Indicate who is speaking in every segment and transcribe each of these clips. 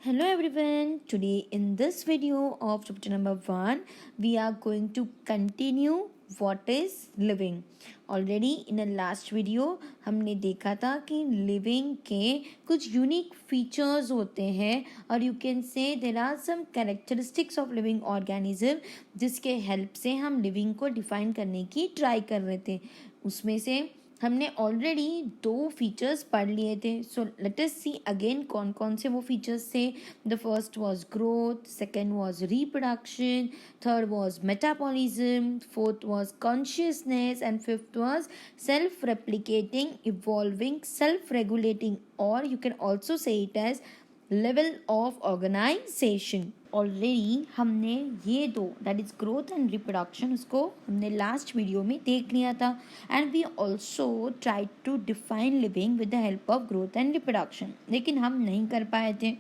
Speaker 1: Hello everyone, today in this video of chapter number 1 we are going to continue what is living. Already in a last video हमने देखा था कि living के कुछ unique features होते हैं और you can say there are some characteristics of living organism जिसके help से हम living को define करने की try कर रहे थे. उसमें से हमने ऑलरेडी 2 फीचर्स पढ़ लिए थे. So let us see again कौन कौन से वो फीचर्स थे. The first was growth, second was reproduction, third was metabolism, fourth was consciousness and fifth was self replicating, evolving, self regulating, और you can also say it as level of organization. Already हमने ये दो that is growth and reproduction उसको हमने last video में देख लिया था. And we also try to define living with the help of growth and reproduction, लेकिन हम नहीं कर पाए थे.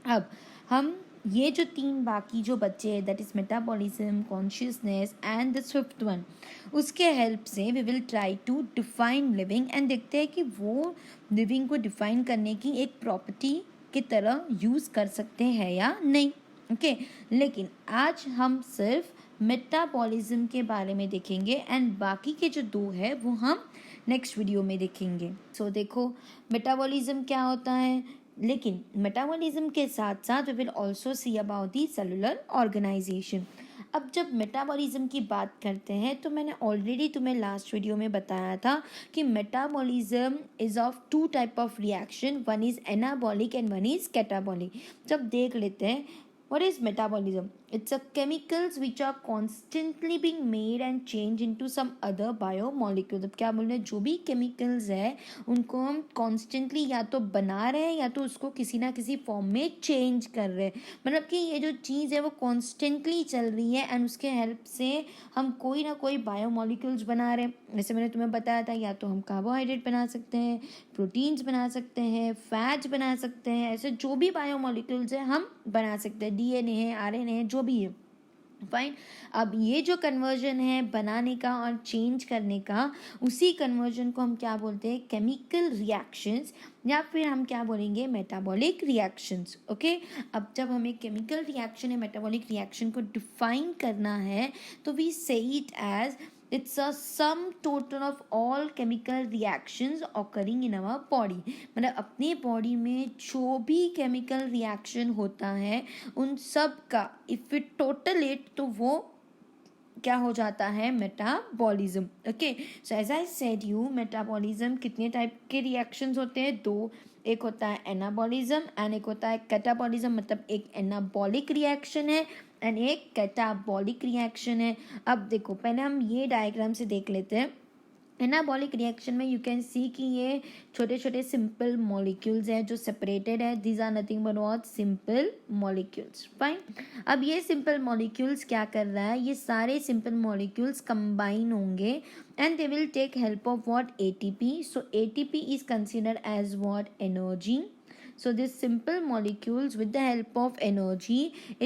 Speaker 1: अब हम ये जो 3 बाकी जो बच्चे हैं that is metabolism, consciousness and the fifth one, उसके हेल्प से we will try to define living and देखते हैं कि वो लिविंग को डिफाइन करने की एक प्रॉपर्टी की तरह यूज़ कर सकते हैं या नहीं. ओके लेकिन आज हम सिर्फ मेटाबॉलिज्म के बारे में देखेंगे एंड बाकी के जो 2 है वो हम नेक्स्ट वीडियो में देखेंगे. सो देखो मेटाबॉलिज्म क्या होता है, लेकिन मेटाबॉलिज्म के साथ साथ we will also see about the cellular organisation. अब जब मेटाबॉलिज्म की बात करते हैं तो मैंने ऑलरेडी तुम्हें लास्ट वीडियो में बताया था कि metabolism is of 2 type of reaction, one is anabolic and one is catabolic. जब देख लेते हैं what is metabolism. It's a chemicals which are constantly being made and changed into some other biomolecules. अब क्या बोल रहे हैं, जो भी chemicals है उनको हम constantly या तो बना रहे हैं या तो उसको किसी ना किसी फॉर्म में चेंज कर रहे हैं. मतलब कि ये जो चीज़ है वो कॉन्स्टेंटली चल रही है एंड उसके हेल्प से हम कोई ना कोई बायोमोलिक्यूल्स बना रहे हैं. जैसे मैंने तुम्हें बताया था, या तो हम कार्बोहाइड्रेट बना सकते हैं, प्रोटीन्स बना सकते हैं, फैट्स बना सकते हैं, ऐसे जो भी बायोमोलिक्यूल्स है हम बना सकते हैं. डीएनए है, आरएनए है, जो भी है, फाइन. अब ये जो कन्वर्जन है बनाने का और चेंज करने का, उसी कन्वर्जन को हम क्या बोलते हैं, केमिकल रिएक्शंस, या फिर हम क्या बोलेंगे, मेटाबॉलिक रिएक्शंस. ओके अब जब हमें केमिकल रिएक्शन या मेटाबॉलिक रिएक्शन को डिफाइन करना है तो we say it as it's a sum total of all chemical reactions occurring in our body. मतलब अपने बॉडी में जो भी केमिकल रिएक्शन होता है उन सब का इफ इट टोटल इट तो वो क्या हो जाता है, metabolism. Okay so as I said you, metabolism कितने टाइप के रिएक्शंस होते हैं, 2. एक होता है एनाबॉलिज्म एंड एक होता है कैटाबॉलिज्म. मतलब एक एनाबॉलिक रिएक्शन है एंड एक कैटाबॉलिक रिएक्शन है. अब देखो पहले हम ये डायग्राम से देख लेते हैं. एनाबॉलिक रिएक्शन में यू कैन सी कि ये छोटे छोटे सिंपल मॉलिक्यूल्स हैं जो सेपरेटेड है. These are nothing but what, simple molecules. Fine. अब ये सिंपल मॉलिक्यूल्स क्या कर रहा है, ये सारे सिंपल मॉलिक्यूल्स कंबाइन होंगे and they will take help of what, ATP. So ATP is considered as what, energy. So these simple molecules with the help of energy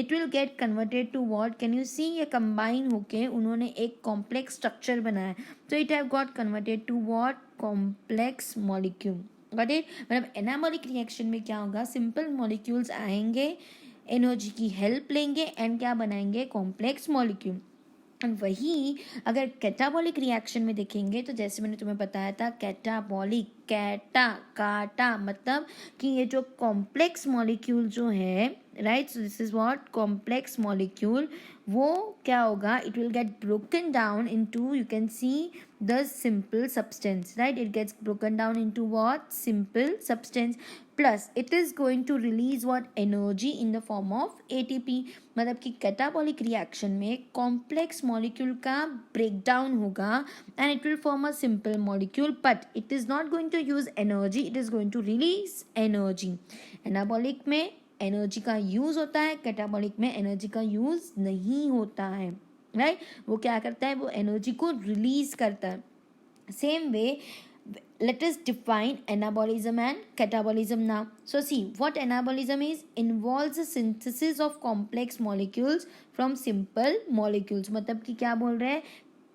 Speaker 1: it will get converted to what, can you see, ये combine होके उन्होंने एक complex structure बनाया. So it have got converted to what, complex molecule. Got it? मतलब anabolic reaction में क्या होगा, simple molecules आएंगे, energy की help लेंगे and क्या बनाएंगे, complex molecule. एंड वही अगर कैटाबॉलिक रिएक्शन में देखेंगे तो जैसे मैंने तुम्हें बताया था, कैटाबॉलिक, कैटा काटा, मतलब कि ये जो कॉम्प्लेक्स मॉलिक्यूल जो है, right, so this is what, complex molecule, वो क्या होगा, it will get broken down into, you can see the simple substance, right, it gets broken down into what, simple substance, plus it is going to release what, energy in the form of ATP. मतलब कि catabolic reaction में complex molecule का breakdown होगा and it will form a simple molecule, but it is not going to use energy, it is going to release energy. Anabolic में energy का use होता है, catabolic में एनर्जी का use नहीं होता है, राइट. वो क्या करता है, वो एनर्जी को रिलीज करता है. Same way let us define anabolism and catabolism now. So see what anabolism is, involves the synthesis of complex molecules from simple molecules. मतलब कि क्या बोल रहे हैं,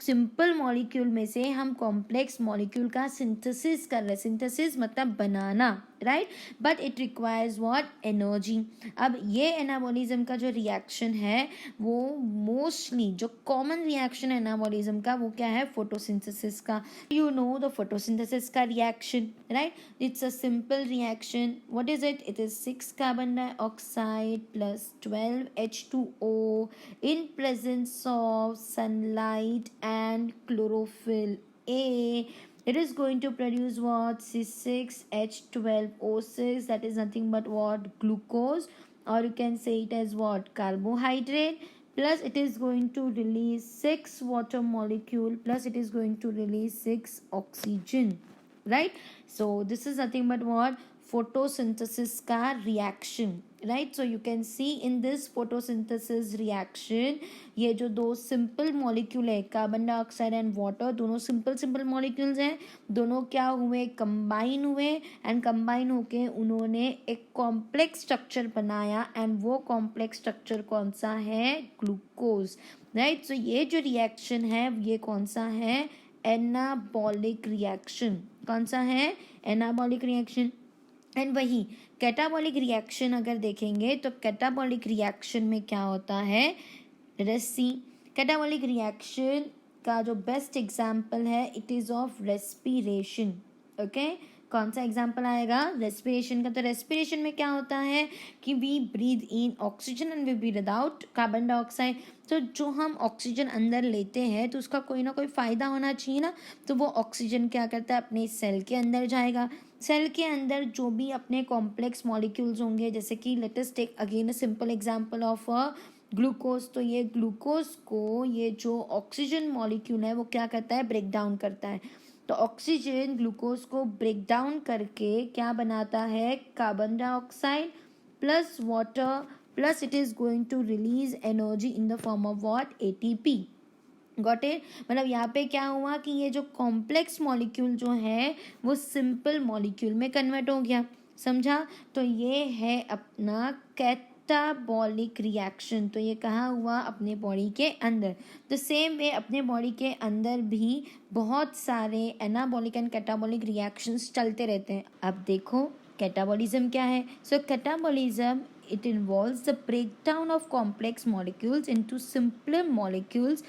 Speaker 1: सिंपल मॉलिक्यूल में से हम कॉम्प्लेक्स मॉलिक्यूल का सिंथेसिस कर रहे हैं. सिंथेसिस मतलब बनाना, right, but it requires what, energy. अब ये एनाबॉलिज्म का जो रिएक्शन है वो मोस्टली जो कॉमन रिएक्शन है एनाबॉलिज्म का वो क्या है, फोटोसिंथेसिस का। यू नो द फोटोसिंथेसिस का reaction, right, it's a simple reaction. What is it, it is 6 carbon dioxide plus 12 H2O in presence of sunlight and chlorophyll A. It is going to produce what, C6H12O6, that is nothing but what, glucose, or you can say it as what, carbohydrate, plus it is going to release 6 water molecule, plus it is going to release 6 oxygen, right? So this is nothing but what, photosynthesis का reaction, right? So you can see in this photosynthesis reaction ये जो दो simple molecule है, carbon dioxide and water, दोनों simple molecules हैं, दोनों क्या हुए, combine हुए, and combine होके उन्होंने एक complex structure बनाया, and वो complex structure कौन सा है, ग्लूकोज, right? So ये जो reaction है ये कौन सा है, एनाबॉलिक रिएक्शन। कौन सा है, एनाबॉलिक रिएक्शन। एंड वही कैटाबॉलिक रिएक्शन अगर देखेंगे तो कैटाबॉलिक रिएक्शन में क्या होता है, रेसी। कैटाबॉलिक रिएक्शन का जो बेस्ट एग्जाम्पल है it is of respiration, okay. कौन सा एग्जाम्पल आएगा, रेस्पिरेशन का। तो रेस्पिरेशन में क्या होता है कि we breathe in oxygen and we breathe out carbon dioxide. तो जो हम ऑक्सीजन अंदर लेते हैं तो उसका कोई ना कोई फ़ायदा होना चाहिए ना, तो वो ऑक्सीजन क्या करता है, अपने सेल के अंदर जाएगा। सेल के अंदर जो भी अपने कॉम्प्लेक्स मॉलिक्यूल्स होंगे, जैसे कि let us take again a simple example of glucose. तो ये ग्लूकोज को ये जो ऑक्सीजन मॉलिक्यूल है वो क्या करता है, ब्रेक डाउन करता है। तो ऑक्सीजन ग्लूकोज को ब्रेक डाउन करके क्या बनाता है, carbon dioxide plus water, plus it is going to release energy in the form of what, ATP। Got it. मतलब यहाँ पे क्या हुआ कि ये जो कॉम्प्लेक्स मॉलिक्यूल जो है वो सिंपल मॉलिक्यूल में कन्वर्ट हो गया, समझा। तो ये है अपना कैटाबॉलिक रिएक्शन। तो ये कहाँ हुआ, अपने बॉडी के अंदर। तो सेम वे अपने बॉडी के अंदर भी बहुत सारे एनाबॉलिक एंड कैटाबॉलिक रिएक्शंस चलते रहते हैं। अब देखो कैटाबॉलिज्म क्या है। सो catabolism it involves the breakdown of complex molecules into simpler molecules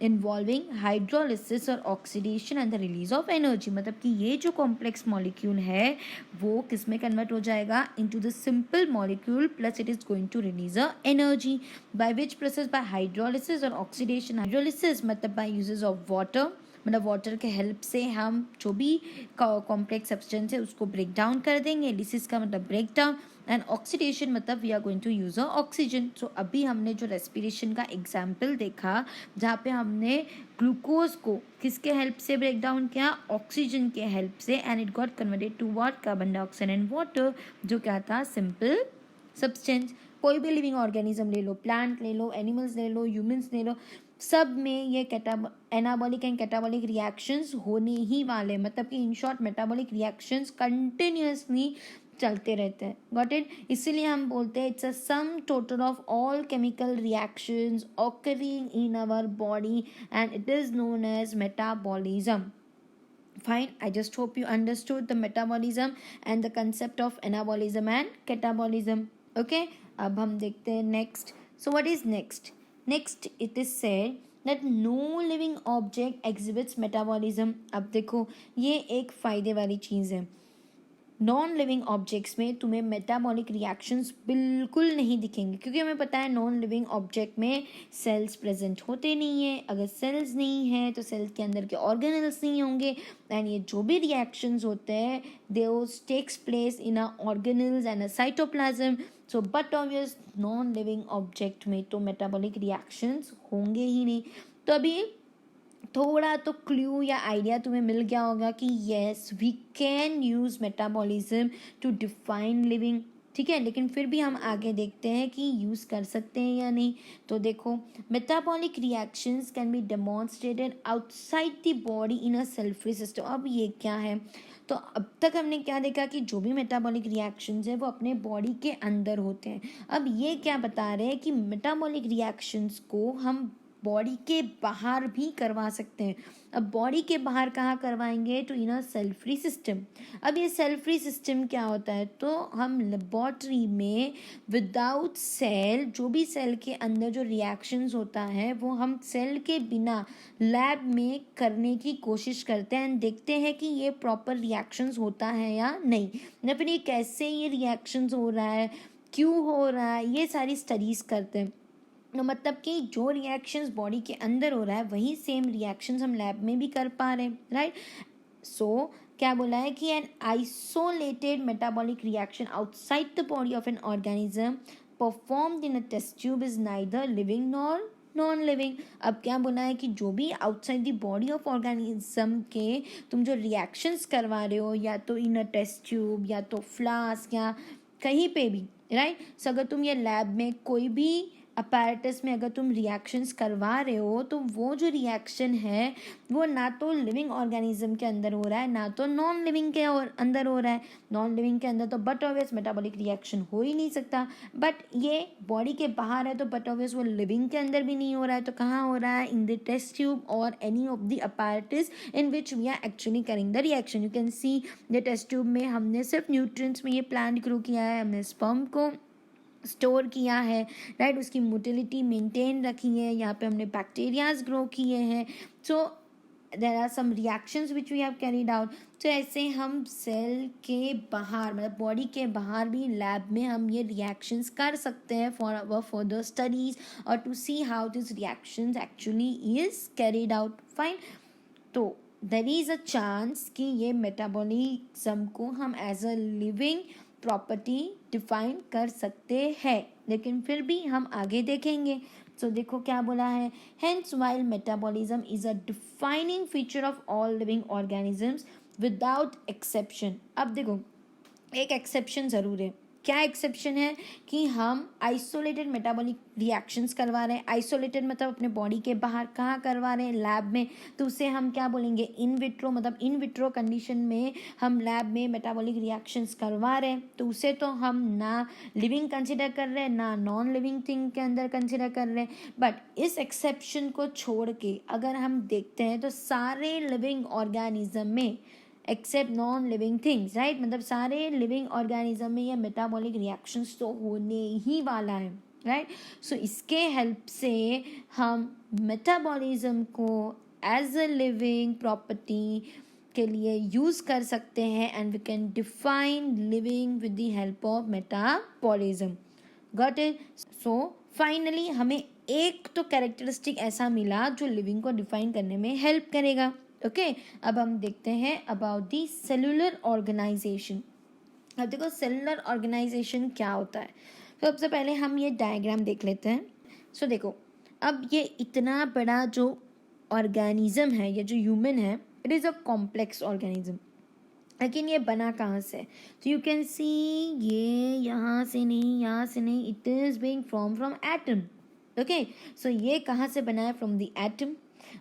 Speaker 1: involving hydrolysis or oxidation and the release of energy। मतलब कि ये जो complex molecule है वो किस में convert हो जाएगा, into the simple molecule plus it is going to release a energy by which process, by hydrolysis or oxidation। hydrolysis मतलब by uses of water, मतलब वाटर के हेल्प से हम जो भी कॉम्प्लेक्स सब्सटेंस है उसको ब्रेक डाउन कर देंगे। लिसिस का मतलब ब्रेक डाउन, एंड ऑक्सीडेशन मतलब we are going to use a oxygen. So अभी हमने जो रेस्पिरेशन का एग्जाम्पल देखा जहाँ पे हमने ग्लूकोज को किसके हेल्प से ब्रेक डाउन किया, ऑक्सीजन के हेल्प से, and it got converted to what, carbon dioxide and water, जो क्या था, सिंपल सब्सटेंस। कोई भी लिविंग ऑर्गेनिज्म ले लो, प्लांट ले लो, एनिमल्स ले लो, ह्यूमंस ले लो, सब में ये एनाबॉलिक एंड कैटाबॉलिक रिएक्शंस होने ही वाले। मतलब कि in short metabolic reactions continuously चलते रहते हैं। Got it. इसीलिए हम बोलते हैं it's a sum total of all chemical reactions occurring in our body and it is known as metabolism. Fine, I just hope you understood the metabolism and the concept of anabolism and catabolism. Okay, अब हम देखते हैं next. So what is next? Next it is said that no living object exhibits metabolism. अब देखो ये एक फ़ायदे वाली चीज़ है। नॉन लिविंग ऑब्जेक्ट्स में तुम्हें मेटाबॉलिक रिएक्शंस बिल्कुल नहीं दिखेंगे, क्योंकि हमें पता है नॉन लिविंग ऑब्जेक्ट में सेल्स प्रेजेंट होते नहीं है। अगर सेल्स नहीं है तो सेल्स के अंदर के ऑर्गेनल्स नहीं होंगे, एंड ये जो भी रिएक्शंस होते हैं those takes place in a organelles and a cytoplasm. So but obvious non living object में तो मेटाबॉलिक रिएक्शंस होंगे ही नहीं। तो अभी थोड़ा तो क्लू या आइडिया तुम्हें मिल गया होगा कि yes we can use metabolism to define living, ठीक है। लेकिन फिर भी हम आगे देखते हैं कि यूज़ कर सकते हैं या नहीं। तो देखो metabolic reactions can be demonstrated outside the body in a cell free system. अब ये क्या है, तो अब तक हमने क्या देखा कि जो भी मेटाबॉलिक रिएक्शंस है वो अपने बॉडी के अंदर होते हैं। अब ये क्या बता रहे हैं कि मेटाबॉलिक रिएक्शंस को हम बॉडी के बाहर भी करवा सकते हैं। अब बॉडी के बाहर कहाँ करवाएंगे? तो इन अ सेल फ्री सिस्टम। अब ये सेल फ्री सिस्टम क्या होता है? तो हम लेबॉर्ट्री में विदाउट सेल, जो भी सेल के अंदर जो रिएक्शंस होता है वो हम सेल के बिना लैब में करने की कोशिश करते हैं एंड देखते हैं कि ये प्रॉपर रिएक्शंस होता है या नहीं, या फिर ये कैसे ये रिएक्शंस हो रहा है, क्यों हो रहा है, ये सारी स्टडीज़ करते हैं। तो मतलब कि जो रिएक्शंस बॉडी के अंदर हो रहा है वही सेम रिएक्शंस हम लैब में भी कर पा रहे हैं, राइट। सो क्या बोला है कि an isolated metabolic reaction outside the body of an organism performed in a test tube is neither living nor non living. अब क्या बोला है कि जो भी outside the body of organism के तुम जो रिएक्शंस करवा रहे हो, या तो इन अ टेस्ट ट्यूब या तो फ्लास्क या कहीं पे भी, राइट। सो अगर तुम ये लैब में कोई भी अपैरेटस में अगर तुम रिएक्शंस करवा रहे हो तो वो जो रिएक्शन है वो ना तो लिविंग ऑर्गेनिज्म के अंदर हो रहा है ना तो नॉन लिविंग के अंदर हो रहा है। नॉन लिविंग के अंदर तो बट ऑब्वियस मेटाबॉलिक रिएक्शन हो ही नहीं सकता, बट ये बॉडी के बाहर है तो बट ऑब्वियस वो लिविंग के अंदर भी नहीं हो रहा है। तो कहाँ हो रहा है? इन द टेस्ट ट्यूब और any of the apparatus in which we are actually carrying the reaction. You can see the test tube में हमने सिर्फ न्यूट्रिएंट्स में ये प्लांट ग्रो किया है, हमने स्पर्म को स्टोर किया है, राइट, उसकी मोटिलिटी मेंटेन रखी है, यहाँ पे हमने बैक्टीरियाज ग्रो किए हैं। So there are some reactions which we have carried out. तो ऐसे हम सेल के बाहर मतलब बॉडी के बाहर भी लैब में हम ये रिएक्शंस कर सकते हैं फॉर अवर फर्दर स्टडीज और to see how this reactions actually is carried out, fine. तो देर इज़ अ चांस कि ये मेटाबॉलिज्म को हम as a living property define कर सकते हैं, लेकिन फिर भी हम आगे देखेंगे। सो देखो क्या बोला है, hence while metabolism is a defining feature of all living organisms without exception. अब देखो एक एक्सेप्शन ज़रूर है। क्या एक्सेप्शन है? कि हम आइसोलेटेड मेटाबॉलिक रिएक्शंस करवा रहे हैं। आइसोलेटेड मतलब अपने बॉडी के बाहर कहाँ करवा रहे हैं? लैब में। तो उसे हम क्या बोलेंगे? इन विट्रो, मतलब इन विट्रो कंडीशन में हम लैब में मेटाबॉलिक रिएक्शंस करवा रहे हैं, तो उसे तो हम ना लिविंग कंसिडर कर रहे हैं ना नॉन लिविंग थिंग के अंदर कंसिडर कर रहे हैं। बट इस एक्सेप्शन को छोड़ के अगर हम देखते हैं तो सारे लिविंग ऑर्गेनिज्म में except non living things, right, मतलब सारे लिविंग ऑर्गेनिज्म में ये मेटाबॉलिक रिएक्शंस तो होने ही वाला है, राइट। सो इसके हेल्प से हम मेटाबॉलिज्म को एज अ लिविंग प्रॉपर्टी के लिए यूज़ कर सकते हैं and we can define living with the help of metabolism. Got it? So finally हमें एक तो कैरेक्टरिस्टिक ऐसा मिला जो लिविंग को डिफाइन करने में हेल्प करेगा। ओके, अब हम देखते हैं अबाउट दी सेलुलर ऑर्गेनाइजेशन। अब देखो सेलुलर ऑर्गेनाइजेशन क्या होता है। तो सबसे पहले हम ये डायग्राम देख लेते हैं। सो देखो, अब ये इतना बड़ा जो ऑर्गेनिज्म है, ये जो ह्यूमन है, it is a complex organism. लेकिन ये बना कहाँ से? तो यू कैन सी ये यहाँ से नहीं, यहाँ से नहीं, it is being from atom. Okay, so ये कहाँ से बना है? From the atom.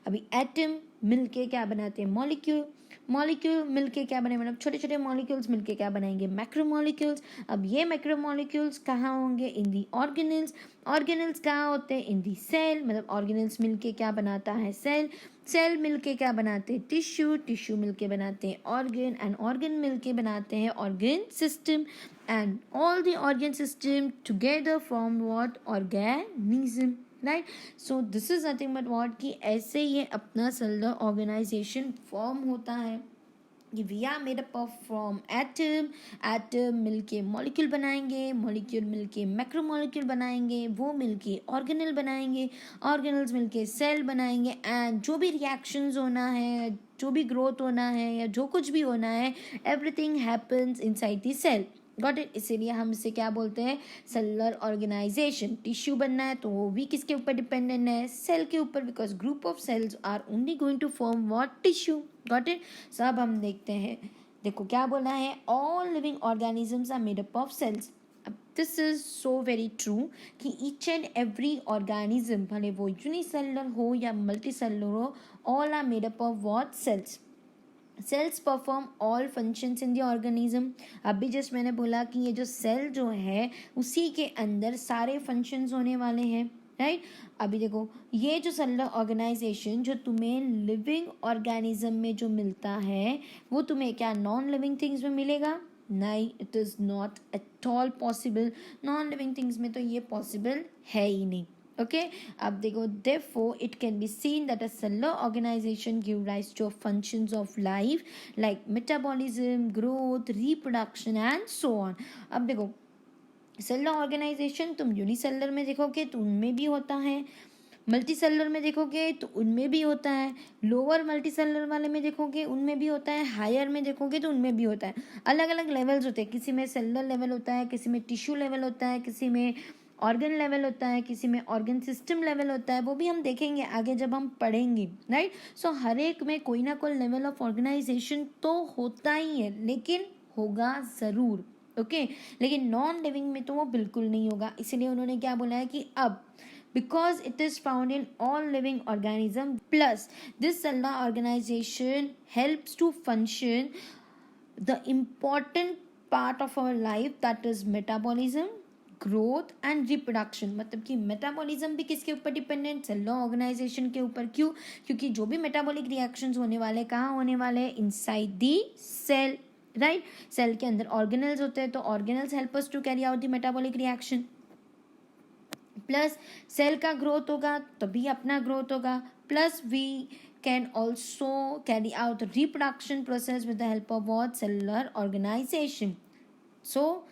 Speaker 1: अभी एटम मिलके क्या बनाते हैं? मॉलिक्यूल। मॉलिक्यूल मिलके क्या बने? मतलब छोटे छोटे मॉलिक्यूल्स मिलके क्या बनाएंगे? मैक्रोमॉलिक्यूल्स। अब ये मैक्रोमॉलिक्यूल्स कहाँ होंगे? इन दी ऑर्गेनल्स। ऑर्गेनल्स कहाँ होते हैं? इन दी सेल। मतलब ऑर्गेनल्स मिलके क्या बनाता है? सेल। सेल मिलके क्या बनाते हैं? टिश्यू। टिश्यू मिलके बनाते हैं ऑर्गन, एंड ऑर्गन मिलके बनाते हैं organ system, and all the organ system together form what? Organism, right. So this is nothing but what, कि ऐसे ये अपना सेलुलर ऑर्गेनाइजेशन फॉर्म होता है। We are made up of from atom. Atom मिलके मॉलिक्यूल बनाएंगे, मॉलिक्यूल मिलके macromolecule बनाएंगे, वो मिलके ऑर्गेनल बनाएंगे, ऑर्गेनल्स मिलके सेल बनाएंगे, एंड जो भी रिएक्शंस होना है, जो भी ग्रोथ होना है या जो कुछ भी होना है, everything happens inside the cell. Got it? इसीलिए हम इसे क्या बोलते हैं? Cellular organisation. टिश्यू बनना है तो वो भी किसके ऊपर डिपेंडेंट है? सेल के ऊपर, because group of cells are only going to form what? Tissue. Got it? सब हम देखते हैं। देखो क्या बोला है, all living organisms are made up of cells. अब this is so very true कि ईच एंड एवरी ऑर्गेनिज्म, भले वो यूनिसेलुलर हो या मल्टी सेलुलर हो, all are made up of what? Cells. Cells perform all functions in the organism. अभी just मैंने बोला कि ये जो सेल जो है उसी के अंदर सारे फंक्शंस होने वाले हैं, राइट। अभी देखो ये जो सेलुलर ऑर्गेनाइजेशन जो तुम्हें लिविंग ऑर्गेनिज्म में जो मिलता है वो तुम्हें क्या नॉन लिविंग थिंग्स में मिलेगा? नहीं, it is not at all possible. Non living things में तो ये पॉसिबल है ही नहीं। ओके अब देखो therefore it can be seen that a cellular organization give rise to functions of life like metabolism, growth, reproduction and so on। अब देखो cellular organisation तुम यूनिसेलुलर में देखोगे तो उनमें भी होता है, मल्टी सेलुलर में देखोगे तो उनमें भी होता है, लोअर मल्टी सेलुलर वाले में देखोगे उनमें भी होता है, हायर में देखोगे तो उनमें भी होता है। अलग अलग लेवल्स होते हैं, किसी में सेलुलर लेवल होता है, किसी में टिश्यू लेवल होता है, किसी में ऑर्गन लेवल होता है, किसी में ऑर्गन सिस्टम लेवल होता है, वो भी हम देखेंगे आगे जब हम पढ़ेंगे, राइट। सो हर एक में कोई ना कोई लेवल ऑफ ऑर्गेनाइजेशन तो होता ही है, लेकिन होगा ज़रूर। ओके लेकिन नॉन लिविंग में तो वो बिल्कुल नहीं होगा। इसीलिए उन्होंने क्या बोला है कि अब because it is found in all living organism plus this cellular organization helps to function the important part of our life that is metabolism, growth and reproduction. मतलब कि मेटाबॉलिज्म भी किसके ऊपर डिपेंडेंट? सेलुलर ऑर्गेनाइजेशन के ऊपर। क्यों? क्योंकि जो भी मेटाबॉलिक रिएक्शंस होने वाले कहाँ होने वाले? Inside the cell, right. Cell के अंदर ऑर्गेनल्स होते हैं तो organelles help us to carry out the metabolic reaction. Plus cell का ग्रोथ होगा तभी अपना ग्रोथ होगा, plus we can also carry out the reproduction process with the help of what? Cellular organization. So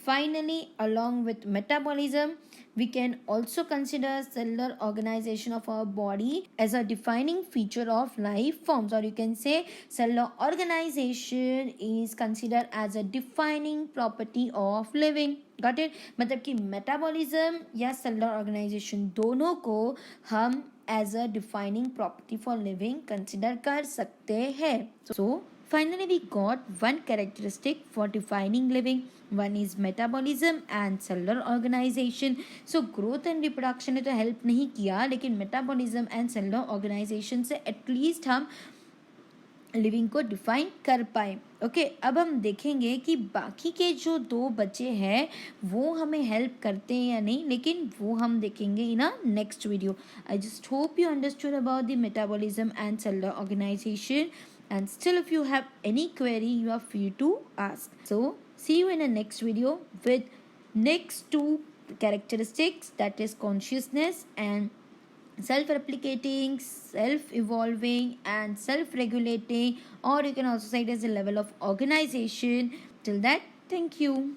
Speaker 1: finally, along with metabolism, we can also consider cellular organization of our body as a defining feature of life forms, or you can say cellular organization is considered as a defining property of living। Got it? मतलब कि metabolism या cellular organisation दोनों को हम as a defining property for living consider कर सकते हैं। सो finally we got one characteristic for defining living, one is metabolism and cellular organization। so growth and reproduction ने तो help नहीं किया, लेकिन metabolism and cellular organization से at least हम लिविंग को डिफाइन कर पाए। ओके अब हम देखेंगे कि बाकी के जो दो बचे हैं वो हमें हेल्प करते हैं या नहीं, लेकिन वो हम देखेंगे in a next video. I just hope you understood about the metabolism and cellular organization, and still if you have any query you are free to ask। so see you in a next video with next two characteristics, that is consciousness and self-replicating, self-evolving and self-regulating, or you can also say it as a level of organization. Till that, thank you.